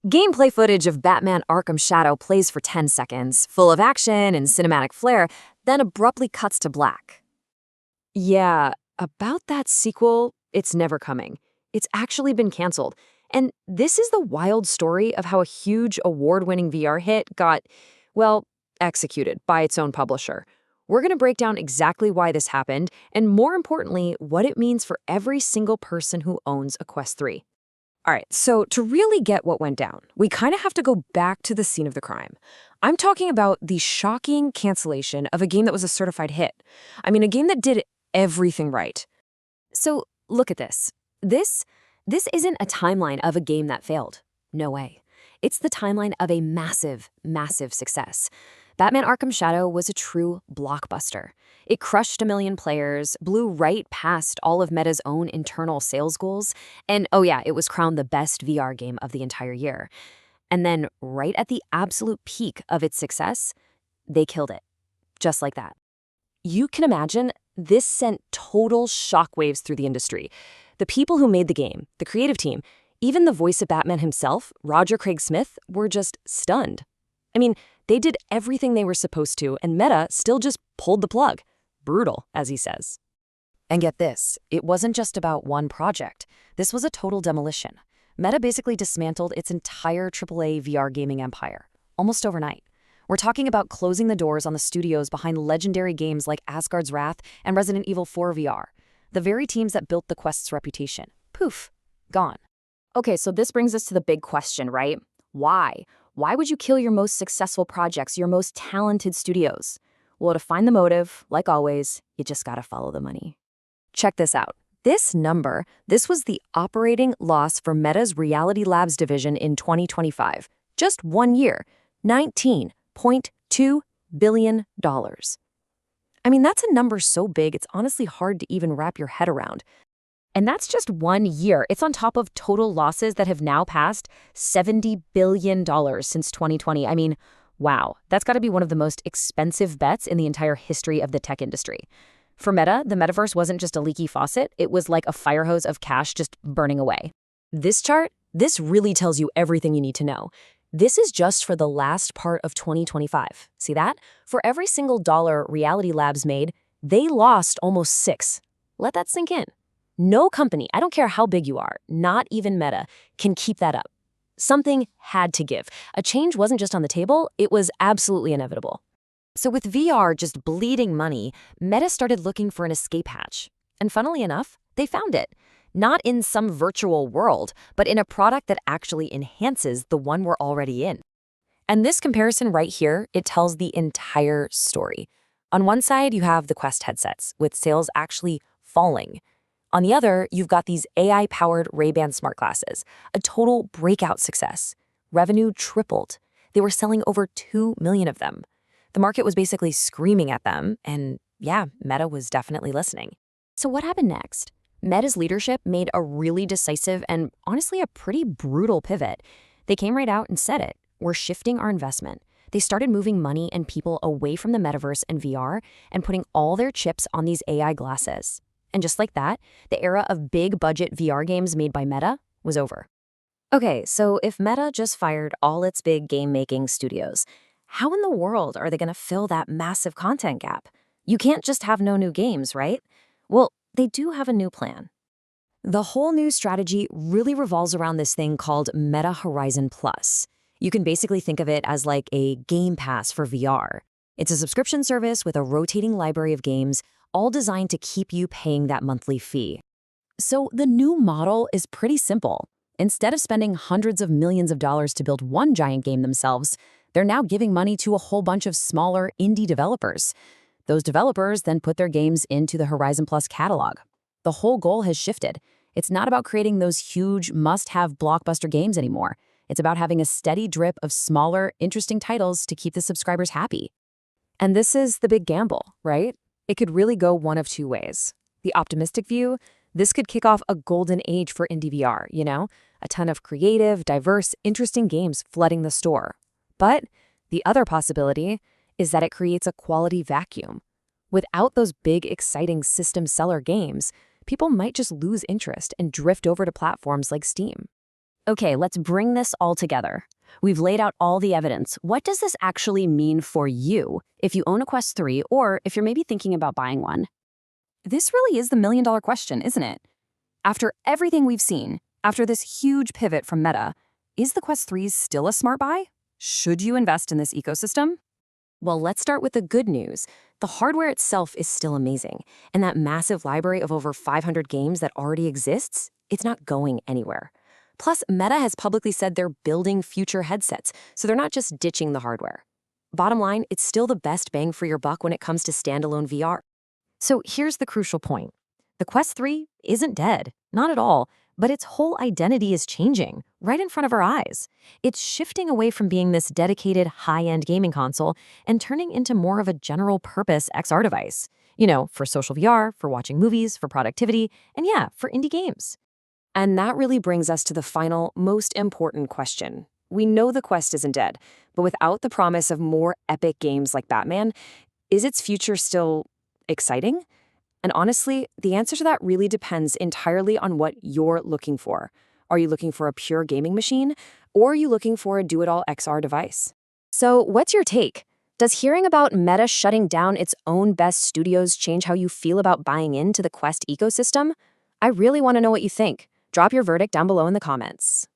Gameplay footage of Batman Arkham Shadow plays for 10 seconds, full of action and cinematic flair, then abruptly cuts to black. Yeah, about that sequel, it's never coming. It's actually been canceled. And this is the wild story of how a huge award-winning VR hit got, well, executed by its own publisher. We're going to break down exactly why this happened, and more importantly, what it means for every single person who owns a Quest 3. All right, so to really get what went down, we kind of have to go back to the scene of the crime. I'm talking about the shocking cancellation of a game that was a certified hit. I mean, a game that did everything right. So look at this. This isn't a timeline of a game that failed. No way. It's the timeline of a massive, massive success. Batman Arkham Shadow was a true blockbuster. It crushed 1 million players, blew right past all of Meta's own internal sales goals, and oh yeah, it was crowned the best VR game of the entire year. And then, right at the absolute peak of its success, they killed it. Just like that. You can imagine this sent total shockwaves through the industry. The people who made the game, the creative team, even the voice of Batman himself, Roger Craig Smith, were just stunned. I mean, they did everything they were supposed to, and Meta still just pulled the plug. Brutal, as he says. And get this, it wasn't just about one project. This was a total demolition. Meta basically dismantled its entire AAA VR gaming empire, almost overnight. We're talking about closing the doors on the studios behind legendary games like Asgard's Wrath and Resident Evil 4 VR. The very teams that built the Quest's reputation. Poof, gone. Okay, so this brings us to the big question, right? Why? Why would you kill your most successful projects, your most talented studios? Well, to find the motive, like always, you just gotta follow the money. Check this out. This was the operating loss for Meta's Reality Labs division in 2025. Just 1 year, $19.2 billion. I mean, that's a number so big, it's honestly hard to even wrap your head around. And that's just 1 year. It's on top of total losses that have now passed $70 billion since 2020. I mean, wow, that's got to be one of the most expensive bets in the entire history of the tech industry. For Meta, the metaverse wasn't just a leaky faucet, it was like a fire hose of cash just burning away. This chart, this really tells you everything you need to know. This is just for the last part of 2025. See that? For every single dollar Reality Labs made, they lost almost 6. Let that sink in. No company, I don't care how big you are, not even Meta, can keep that up. Something had to give. A change wasn't just on the table, it was absolutely inevitable. So with VR just bleeding money, Meta started looking for an escape hatch. And funnily enough, they found it. Not in some virtual world, but in a product that actually enhances the one we're already in. And this comparison right here, it tells the entire story. On one side, you have the Quest headsets, with sales actually falling. On the other, you've got these AI-powered Ray-Ban smart glasses, a total breakout success. Revenue tripled. They were selling over 2 million of them. The market was basically screaming at them, and yeah, Meta was definitely listening. So what happened next? Meta's leadership made a really decisive and honestly a pretty brutal pivot. They came right out and said it. We're shifting our investment. They started moving money and people away from the metaverse and VR and putting all their chips on these AI glasses. And just like that, the era of big-budget VR games made by Meta was over. Okay, so if Meta just fired all its big game-making studios, how in the world are they going to fill that massive content gap? You can't just have no new games, right? Well, they do have a new plan. The whole new strategy really revolves around this thing called Meta Horizon Plus. You can basically think of it as like a Game Pass for VR. It's a subscription service with a rotating library of games, all designed to keep you paying that monthly fee. So the new model is pretty simple. Instead of spending hundreds of millions of dollars to build one giant game themselves, they're now giving money to a whole bunch of smaller indie developers. Those developers then put their games into the Horizon Plus catalog. The whole goal has shifted. It's not about creating those huge must-have blockbuster games anymore. It's about having a steady drip of smaller, interesting titles to keep the subscribers happy. And this is the big gamble, right? It could really go one of two ways. The optimistic view, this could kick off a golden age for indie VR, you know? A ton of creative, diverse, interesting games flooding the store. But the other possibility is that it creates a quality vacuum. Without those big, exciting system seller games, people might just lose interest and drift over to platforms like Steam. Okay, let's bring this all together. We've laid out all the evidence. What does this actually mean for you if you own a Quest 3 or if you're maybe thinking about buying one? This really is the million-dollar question, isn't it? After everything we've seen, after this huge pivot from Meta, is the Quest 3 still a smart buy? Should you invest in this ecosystem? Well, let's start with the good news. The hardware itself is still amazing, and that massive library of over 500 games that already exists, it's not going anywhere. Plus, Meta has publicly said they're building future headsets, so they're not just ditching the hardware. Bottom line, it's still the best bang for your buck when it comes to standalone VR. So here's the crucial point. The Quest 3 isn't dead, not at all, but its whole identity is changing right in front of our eyes. It's shifting away from being this dedicated high-end gaming console and turning into more of a general-purpose XR device. For social VR, for watching movies, for productivity, and yeah, for indie games. And that really brings us to the final, most important question. We know the Quest isn't dead, but without the promise of more epic games like Batman, is its future still exciting? And honestly, the answer to that really depends entirely on what you're looking for. Are you looking for a pure gaming machine, or are you looking for a do-it-all XR device? So what's your take? Does hearing about Meta shutting down its own best studios change how you feel about buying into the Quest ecosystem? I really want to know what you think. Drop your verdict down below in the comments.